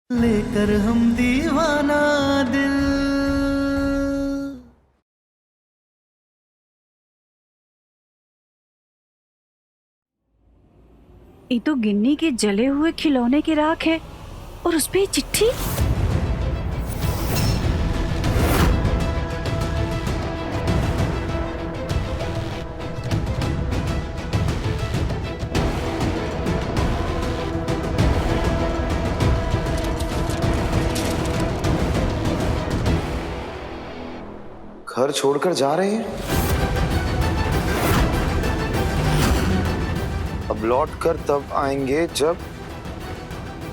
लेकर हम दीवाना दिल। ये तो गिन्नी के जले हुए खिलौने की राख है और उसपे चिट्ठी। घर छोड़कर जा रहे हैं। अब लौट कर तब आएंगे जब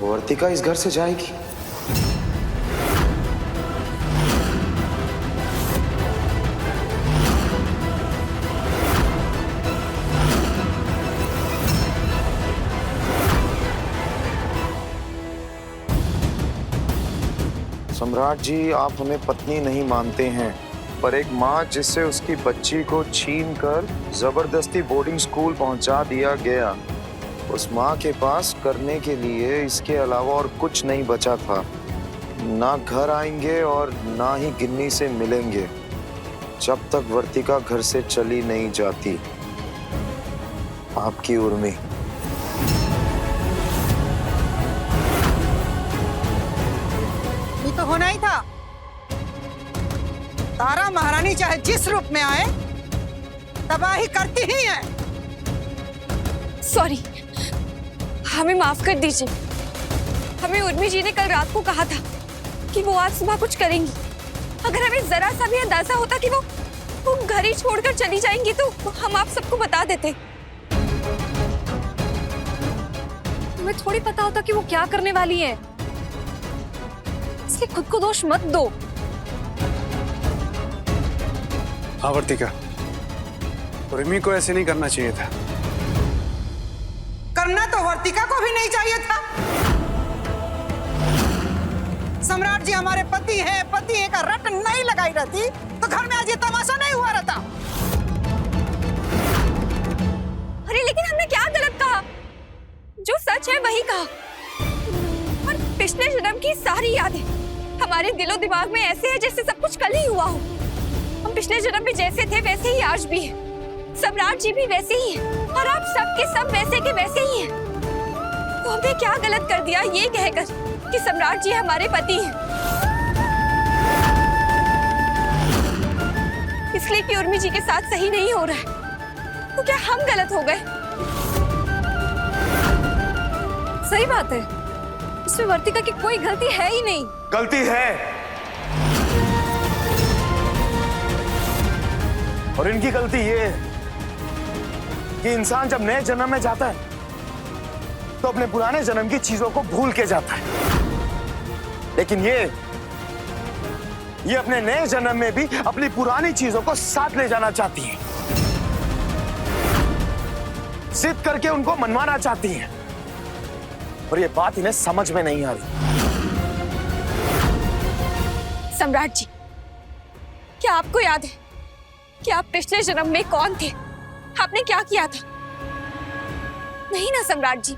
वर्तिका इस घर से जाएगी। सम्राट जी, आप हमें पत्नी नहीं मानते हैं, पर एक माँ जिससे उसकी बच्ची को छीन कर जबरदस्ती बोर्डिंग स्कूल पहुंचा दिया गया, उस माँ के पास करने के लिए इसके अलावा और कुछ नहीं बचा था। ना घर आएंगे और ना ही गिन्नी से मिलेंगे जब तक वर्तिका घर से चली नहीं जाती। आपकी उर्मी। ये तो होना ही था। तारा महारानी चाहे जिस रूप में आए तबाही करती ही है। सॉरी, हमें माफ कर दीजिए। हमें उर्मी जी ने कल रात को कहा था कि वो आज सुबह कुछ करेंगी। अगर हमें जरा सा भी अंदाजा होता कि वो घर ही छोड़कर चली जाएंगी तो हम आप सबको बता देते। तुम्हें थोड़ी पता होता कि वो क्या करने वाली है, इसलिए खुद को दोष मत दो। हाँ वर्तिका, उर्मी को ऐसे नहीं करना चाहिए था। करना तो वर्तिका को भी नहीं चाहिए था। सम्राट जी हमारे पति हैं का रट नहीं लगाई रहती तो घर में आज ये तमाशा नहीं हुआ रहता। अरे लेकिन हमने क्या गलत कहा? जो सच है वही कहा। और पिछले जन्म की सारी यादें हमारे दिलो दिमाग में ऐसे है जैसे सब कुछ कल ही हुआ हो। हम पिछले जन्म में जैसे थे वैसे ही आज भी हैं। सम्राट जी भी वैसे ही हैं और आप सब के सब वैसे के वैसे ही हैं। तो हमने क्या गलत कर दिया ये कहकर कि सम्राट जी हमारे पति हैं, इसलिए कि उर्मी जी के साथ सही नहीं हो रहा है। तो क्या हम गलत हो गए? सही बात है, इसमें वर्तिका की कोई गलती है ही नहीं। गलती है और इनकी गलती ये है कि इंसान जब नए जन्म में जाता है तो अपने पुराने जन्म की चीजों को भूल के जाता है, लेकिन ये अपने नए जन्म में भी अपनी पुरानी चीजों को साथ ले जाना चाहती है। जिद करके उनको मनवाना चाहती है और ये बात इन्हें समझ में नहीं आ रही। सम्राट जी, क्या आपको याद है कि आप पिछले जन्म में कौन थे? आपने क्या किया था? नहीं ना सम्राट जी,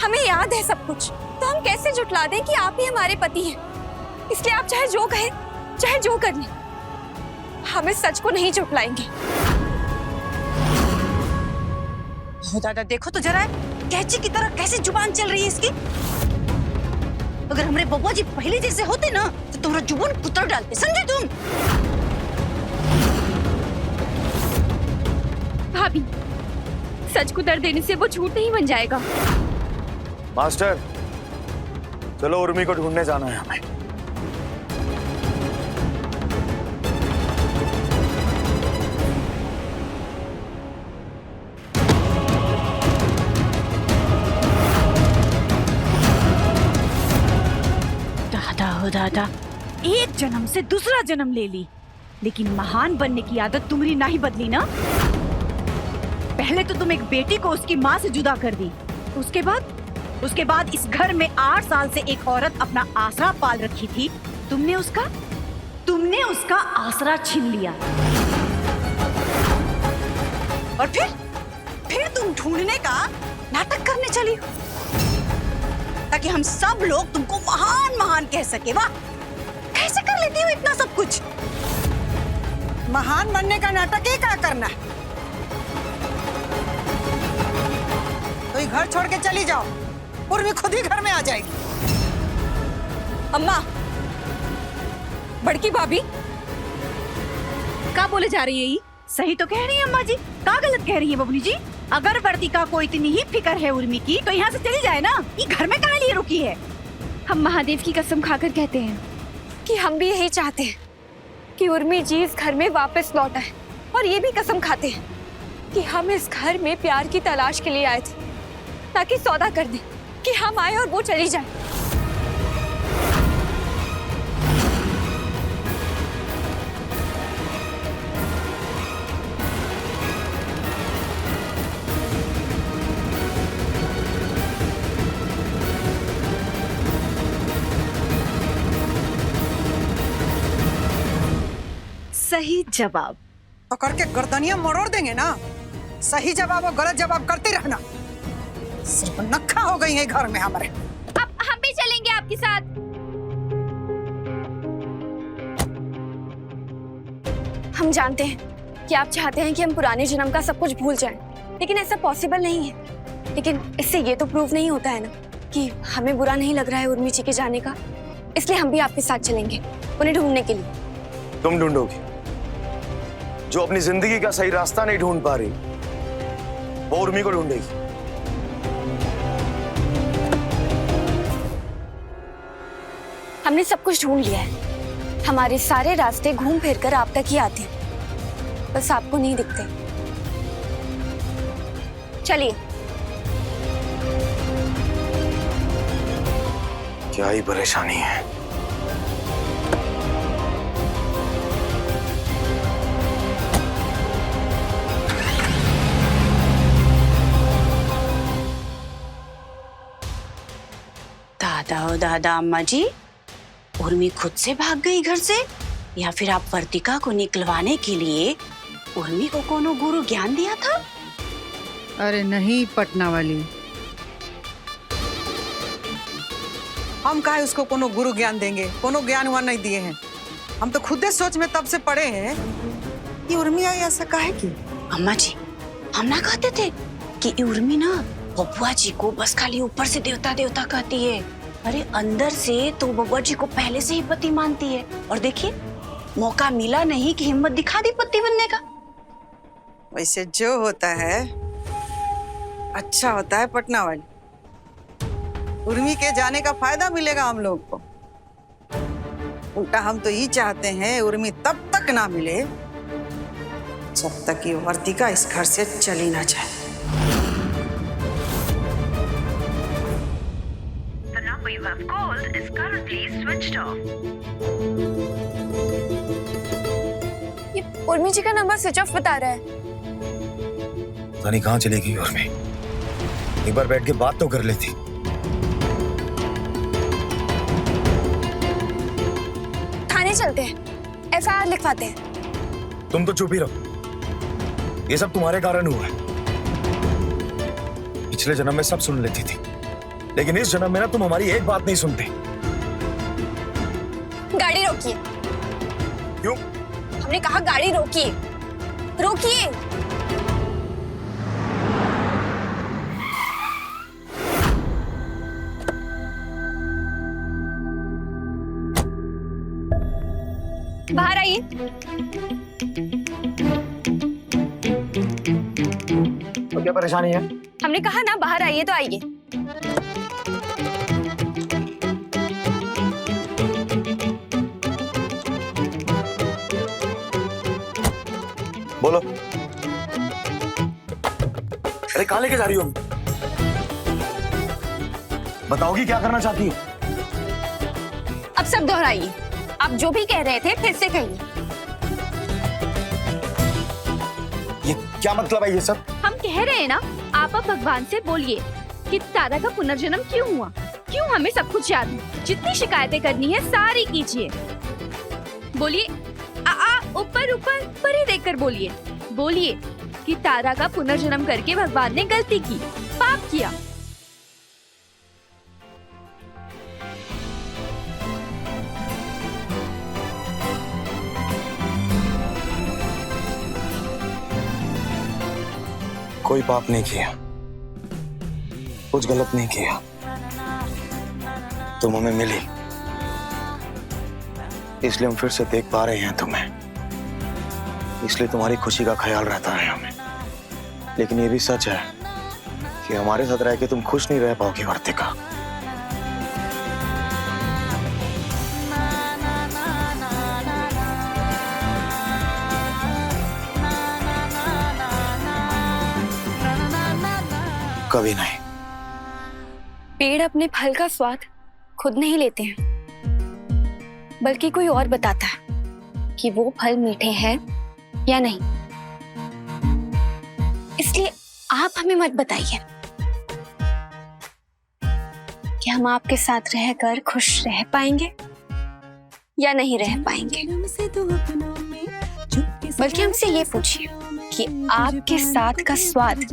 हमें याद है सब कुछ। तो हम कैसे झुठला दें कि आप ही हमारे पति हैं? इसलिए आप चाहे जो कहें, चाहे जो कर लें, हम इस सच को नहीं झुठलाएंगे। दादा देखो तो जरा, कैंची की तरह कैसे जुबान चल रही है इसकी। अगर हमारे बब्बा जी पहले जैसे होते ना तो तुम्हारा जुबान कुतर डालते, समझे तुम? भाभी, सच को दर्द देने से वो झूठ नहीं बन जाएगा। मास्टर, चलो उर्मी को ढूंढने जाना है हमें। दादा हो दादा, एक जन्म से दूसरा जन्म ले ली, लेकिन महान बनने की आदत तुम्हारी नहीं बदली ना। पहले तो तुम एक बेटी को उसकी माँ से जुदा कर दी, उसके बाद इस घर में 8 साल से एक औरत अपना आसरा पाल रखी थी। तुमने उसका आसरा छीन लिया और फिर तुम ढूंढने का नाटक करने चली हो। ताकि हम सब लोग तुमको महान महान कह सके। वाह, कैसे कर लेती हो इतना सब कुछ? महान बनने का नाटक ही क्या करना है? तो ये घर छोड़ के चली जाओ, उर्मी खुद ही घर में आ जाएगी। अम्मा, बड़की भाभी क्या बोले जा रही है ये? सही तो कह रही है अम्मा जी, क्या गलत कह रही है बबली जी? अगर वर्तिका को इतनी ही फिक्र है उर्मी की तो यहाँ से चली जाए ना, ये घर में कहाँ लिए रुकी है? हम महादेव की कसम खाकर कहते हैं कि हम भी यही चाहते हैं कि उर्मी जी इस घर में वापस लौट आए, और ये भी कसम खाते हैं कि हम इस घर में प्यार की तलाश के लिए आए थे, ताकि सौदा कर दें कि हम आए और वो चली जाए। सही जवाब। पकड़ के गर्दनियां मरोड़ देंगे ना। सही जवाब और गलत जवाब करते रहना। सिर्फ नक्खा हो गई है घर में हमारे। अब हम भी चलेंगे आपके साथ। हम जानते हैं कि आप चाहते हैं कि हम पुराने जन्म का सब कुछ भूल जाएं, लेकिन ऐसा पॉसिबल नहीं है। लेकिन इससे ये तो प्रूव नहीं होता है ना कि हमें बुरा नहीं लग रहा है उर्मी जी के जाने का। इसलिए हम भी आपके साथ चलेंगे उन्हें ढूंढने के लिए। तुम ढूंढोगी? जो अपनी जिंदगी का सही रास्ता नहीं ढूंढ पा रही, वो उर्मी को ढूंढेगी। हमने सब कुछ ढूंढ लिया है। हमारे सारे रास्ते घूम फिर कर आप तक ही आते हैं, बस आपको नहीं दिखते। चलिए। क्या ही परेशानी है। दादा ओ दादा, अम्मा जी, उर्मी खुद से भाग गई घर से, या फिर आप वर्तिका को निकलवाने के लिए उर्मी को कोनो गुरु ज्ञान दिया था? अरे नहीं पटना वाली, हम काहे उसको कोनो गुरु ज्ञान देंगे? कोनो ज्ञान वहाँ नहीं दिए हैं। हम तो खुद सोच में तब से पड़े हैं कि उर्मी आई ऐसा काहे की। अम्मा जी, हम ना कहते थे कि उर्मी ना बबुआ जी को बस खाली ऊपर से देवता देवता कहती है, अरे अंदर से तो बबुआ जी को पहले से ही पति मानती है। और देखिए, मौका मिला नहीं कि हिम्मत दिखा दी पति बनने का। वैसे जो होता है अच्छा होता है पटना वाली। उर्मी के जाने का फायदा मिलेगा हम लोग को। उल्टा हम तो ये चाहते हैं उर्मी तब तक ना मिले जब तक ये वर्तिका इस घर से चली ना जाए। The number you have called is currently switched off. ये उर्मी जी का नंबर स्विच ऑफ बता रहा है। पता नहीं कहाँ चली गई उर्मी। एक बार बैठ के बात तो कर लेती। थाने चलते हैं, एफआईआर लिखवाते हैं। तुम तो चुप ही रहो। ये सब तुम्हारे कारण हुआ है। पिछले जन्म में सब सुन लेती थी, लेकिन इस जन्म में ना तुम हमारी एक बात नहीं सुनते। गाड़ी रोकिए। क्यों? हमने कहा गाड़ी रोकिए, रोकिए। बाहर आइए। तो क्या परेशानी है? हमने कहा ना बाहर आइए तो आइए। बोलो। अरे कहाँ लेके जा रही हो? बताओगी क्या करना चाहती हो? अब सब दोहराइए। आप जो भी कह रहे थे फिर से कहिए। ये क्या मतलब है ये सब? हम कह रहे हैं ना, आप अब भगवान से बोलिए कि तारा का पुनर्जन्म क्यों हुआ, क्यों हमें सब कुछ याद है। जितनी शिकायतें करनी है सारी कीजिए। बोलिए, ऊपर ऊपर पर ही देखकर बोलिए। बोलिए कि तारा का पुनर्जन्म करके भगवान ने गलती की, पाप किया। कोई पाप नहीं किया, कुछ गलत नहीं किया। तुम हमें मिली, इसलिए हम फिर से देख पा रहे हैं तुम्हें, इसलिए तुम्हारी खुशी का ख्याल रहता है हमें। लेकिन ये भी सच है कि हमारे साथ रह के तुम खुश नहीं रह पाओगी वर्तिका। कभी नहीं। पेड़ अपने फल का स्वाद खुद नहीं लेते हैं, बल्कि कोई और बताता है कि वो फल मीठे हैं या नहीं। इसलिए आप हमें मत बताइए कि हम आपके साथ रहकर खुश रह पाएंगे या नहीं रह पाएंगे, बल्कि हमसे ये पूछिए कि आपके साथ का स्वाद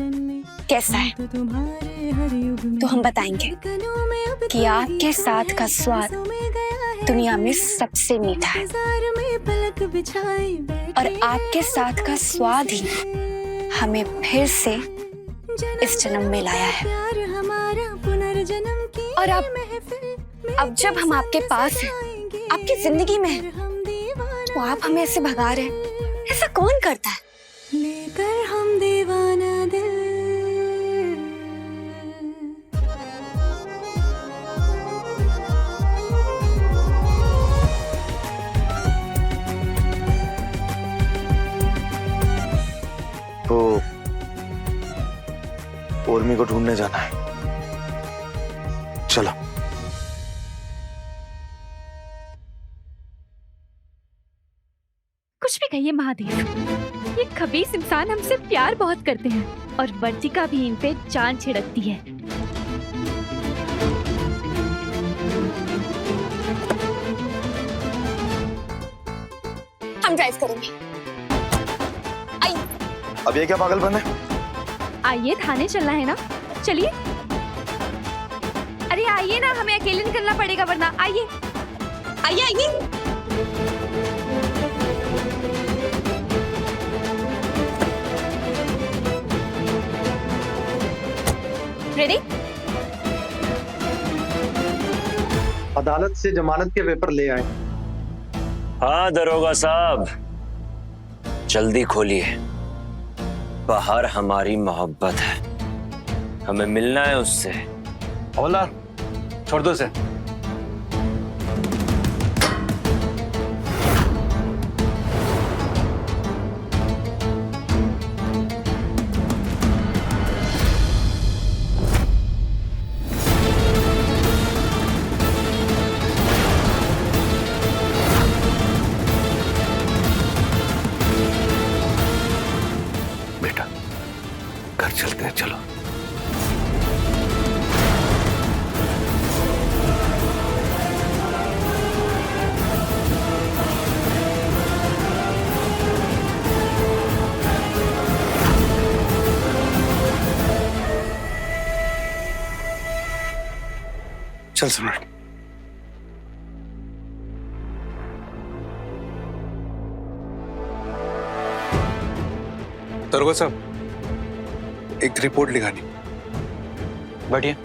कैसा है, तो हम बताएंगे कि आपके साथ का स्वाद दुनिया में सबसे मीठा है और आपके साथ का स्वाद ही हमें फिर से इस जन्म में लाया है। और अब जब हम आपके पास हैं, आपकी जिंदगी में हैं, तो आप हमें ऐसे भगा रहे हैं। ऐसा कौन करता है? लेकर हम दीवाना दिल। तो उर्मी को ढूंढने जाना है, चलो। कुछ भी कहिए महादेव, ये खबीस इंसान हमसे प्यार बहुत करते हैं और वर्तिका भी इन पे जान छिड़कती है। हम ड्राइव करेंगे। अब ये क्या पागलपन है? आइए, थाने चलना है ना, चलिए। अरे आइए ना, हमें अकेले निकलना पड़ेगा वरना। आइए आइए आइए। रेडी? अदालत से जमानत के पेपर ले आए। हाँ दरोगा साहब, जल्दी खोलिए। बाहर हमारी मोहब्बत है, हमें मिलना है उससे। हवलदार, छोड़ दो इसे। बेटा, घर चलते हैं, चलो। चल सम्राट। दरोगा साहब, एक रिपोर्ट लिखानी। बैठिए।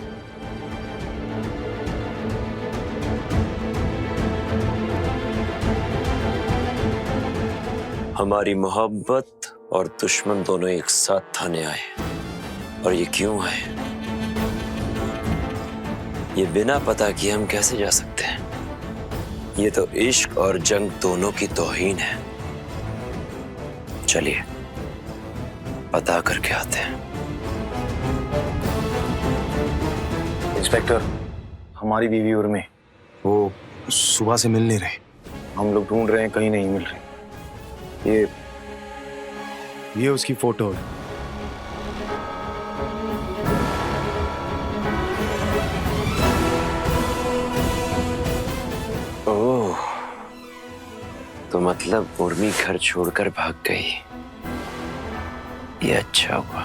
हमारी मोहब्बत और दुश्मन दोनों एक साथ थाने आए, और ये क्यों आए? ये बिना पता किए हम कैसे जा सकते हैं? ये तो इश्क और जंग दोनों की तौहीन है। चलिए पता करके आते हैं। इंस्पेक्टर, हमारी बीवी उर्मी, वो सुबह से मिल नहीं रही। हम लोग ढूंढ रहे हैं, कहीं नहीं मिल रही। ये उसकी फोटो है। ओह, तो मतलब उर्मी घर छोड़कर भाग गई। ये अच्छा हुआ।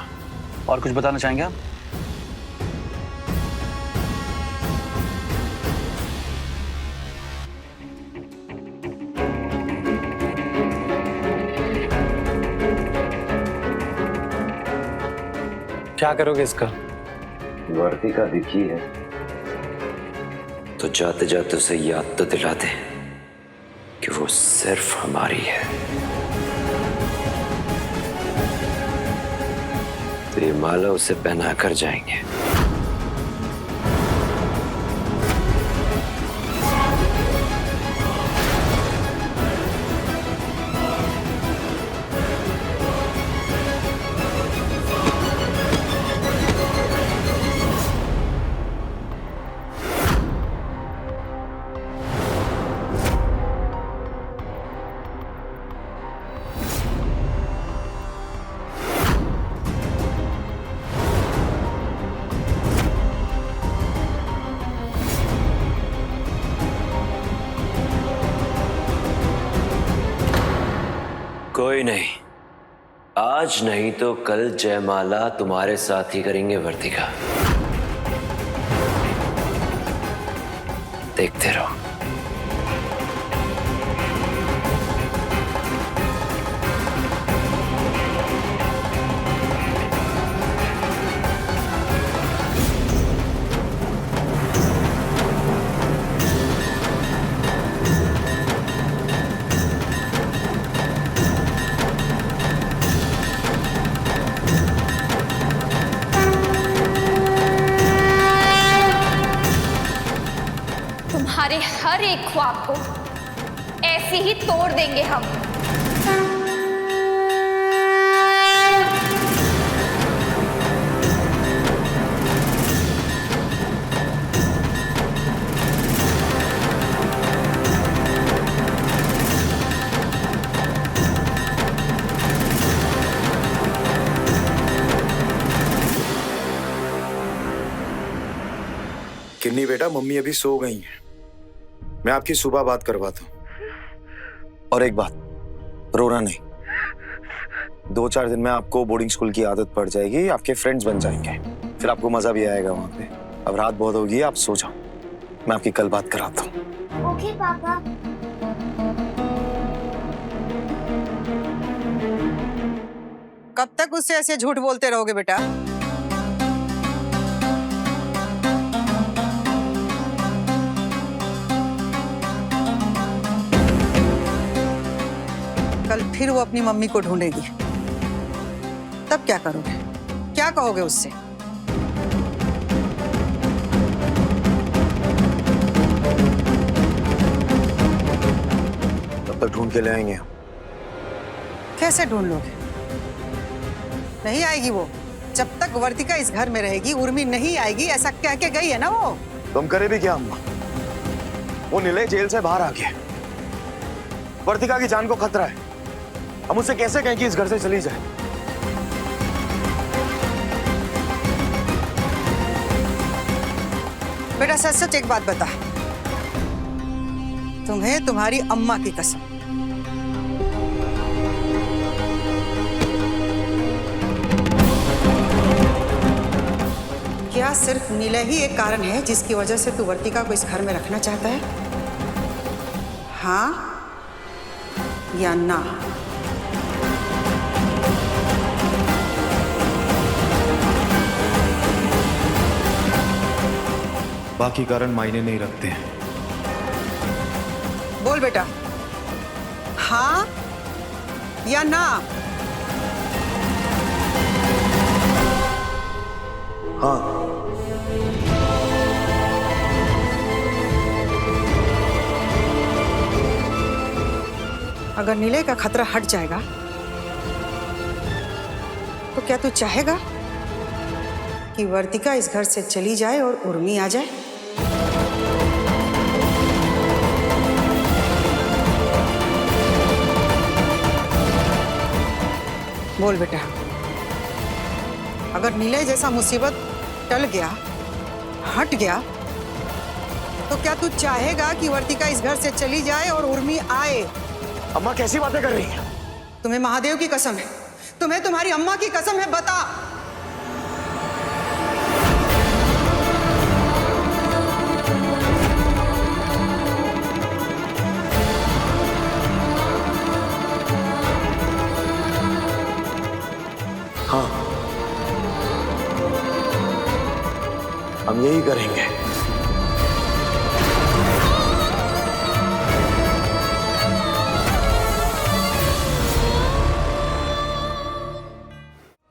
और कुछ बताना चाहेंगे आप? क्या करोगे इसका? वर्तिका दिखी है तो जाते जाते उसे याद तो दिला दे कि वो सिर्फ हमारी है। तो ये माला उसे पहना कर जाएंगे। कोई नहीं, आज नहीं तो कल जयमाला तुम्हारे साथ ही करेंगे वर्तिका। देखते रहो। तुम्हारे हर एक ख्वाब को ऐसे ही तोड़ देंगे हम। किन्नी बेटा, मम्मी अभी सो गई हैं। मैं आपकी सुबह बात करवाता हूँ। और एक बात, रोना नहीं। 2-4 दिन में आपको बोर्डिंग स्कूल की आदत पड़ जाएगी, आपके फ्रेंड्स बन जाएंगे, फिर आपको मजा भी आएगा वहां पे। अब रात बहुत होगी, आप सो जाओ, मैं आपकी कल बात कराता हूँ। ओके पापा। कब तक उससे ऐसे झूठ बोलते रहोगे बेटा? कल फिर वो अपनी मम्मी को ढूंढेगी, तब क्या करोगे? क्या कहोगे उससे? तब तक ढूंढ के ले आएंगे। कैसे ढूंढ लोगे? नहीं आएगी वो। जब तक वर्तिका इस घर में रहेगी, उर्मी नहीं आएगी, ऐसा कह के गई है ना वो। तुम करे भी क्या अम्मा? वो निलय जेल से बाहर आ गया, वर्तिका की जान को खतरा है। हम उससे कैसे कहें कि इस घर से चली जाए? बेटा सच सच एक बात बता, तुम्हें तुम्हारी अम्मा की कसम, क्या सिर्फ निलय ही एक कारण है जिसकी वजह से तू वर्तिका को इस घर में रखना चाहता है? हाँ या ना? बाकी कारण मायने नहीं रखते हैं। बोल बेटा, हाँ या ना? हाँ। अगर निलय का खतरा हट जाएगा तो क्या तू चाहेगा कि वर्तिका इस घर से चली जाए और उर्मी आ जाए? बोल बेटा, अगर निलय जैसा मुसीबत टल गया, हट गया, तो क्या तू चाहेगा कि वर्तिका इस घर से चली जाए और उर्मी आए? अम्मा कैसी बातें कर रही हैं? तुम्हें महादेव की कसम है, तुम्हें तुम्हारी अम्मा की कसम है, बता। हाँ। यही करेंगे।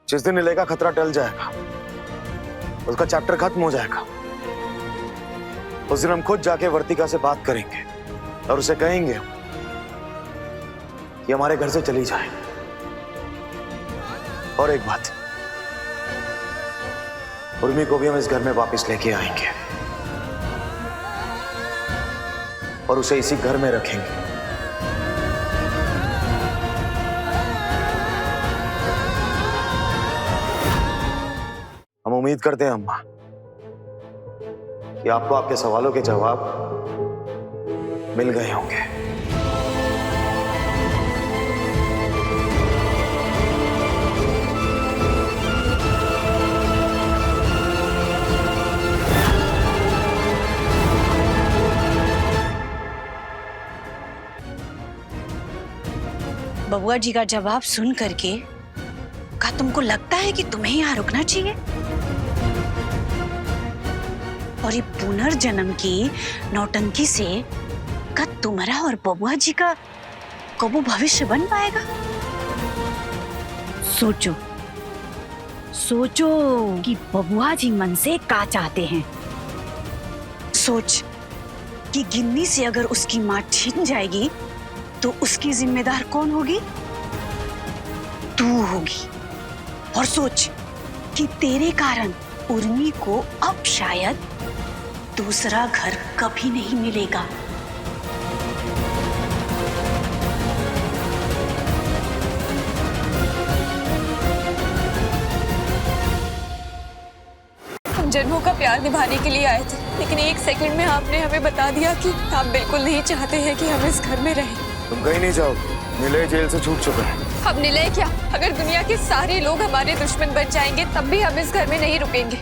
जिस दिन निलय का खतरा टल जाएगा, उसका चैप्टर खत्म हो जाएगा, उस दिन हम खुद जाके वर्तिका से बात करेंगे और उसे कहेंगे कि हमारे घर से चली जाए। और एक बात, उर्मी को भी हम इस घर में वापस लेके आएंगे और उसे इसी घर में रखेंगे। हम उम्मीद करते हैं अम्मा कि आपको आपके सवालों के जवाब मिल गए होंगे। बबुआ जी का जवाब सुन करके क्या तुमको लगता है कि तुम्हें यहाँ रुकना चाहिए? और ये पुनर्जन्म की नौटंकी से क्या तुम्हारा और बबुआ जी का कबू भविष्य बन पाएगा? सोचो सोचो कि बबुआ जी मन से क्या चाहते हैं। सोच कि गिन्नी से अगर उसकी माँ छिन जाएगी तो उसकी जिम्मेदार कौन होगी? तू होगी। और सोच कि तेरे कारण उर्मी को अब शायद दूसरा घर कभी नहीं मिलेगा। हम जन्मों का प्यार निभाने के लिए आए थे, लेकिन एक सेकंड में आपने हमें बता दिया कि आप बिल्कुल नहीं चाहते हैं कि हम इस घर में रहें। तुम कहीं नहीं जाओ, निलय जेल से छूट चुका है। अब निलय क्या, अगर दुनिया के सारे लोग हमारे दुश्मन बन जाएंगे तब भी हम इस घर में नहीं रुकेंगे।